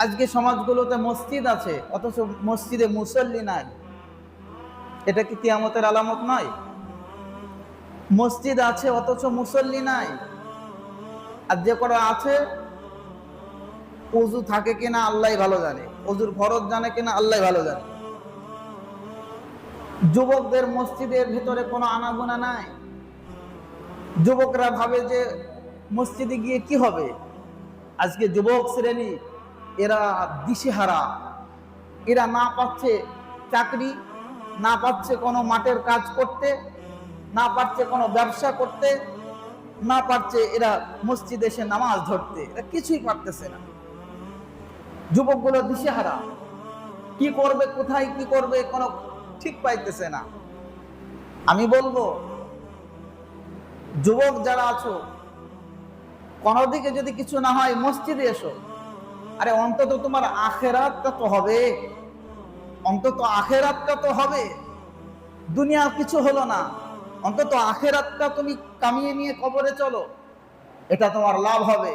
আজকে সমাজগুলোতে মসজিদ আছে অথচ মসজিদে মুসল্লি নাই। এটা কি কিয়ামতের আলামত নয়? মসজিদ আছে অথচ মুসল্লি নাই। আর যে কটা আছে ওযু থাকে কিনা আল্লাহই ভালো জানে, ওযুর ফরজ জানে কিনা আল্লাহই ভালো জানে। যুবকদের মসজিদের ভিতরে কোনো আনাগোনা নাই। যুবকরা ভাবে যে মসজিদে গিয়ে কি হবে। আজকে যুবক শ্রেণী এরা দিশেহারা। এরা না পাচ্ছে চাকরি, না পাচ্ছে কোনো মাঠের কাজ করতে, না পারছে কোনো ব্যবসা করতে, না পারছে এরা মসজিদে এসে নামাজ ধরতে। এরা কিছুই পারতেছে না। যুবকগুলো দিশেহারা, কি করবে, কোথায় কি করবে কোনো ঠিক পাইতেছে না। আমি বলবো যুবক যারা আছো, কোনো দিকে যদি কিছু না হয় মসজিদে এসো। আরে অন্তত তোমার আখেরাতটা তো হবে, অন্তত আখেরাতটা তো হবে। দুনিয়ার কিছু হলো না, অন্তত আখেরাতটা তুমি কামিয়ে নিয়ে কবরে চলো, এটা তোমার লাভ হবে।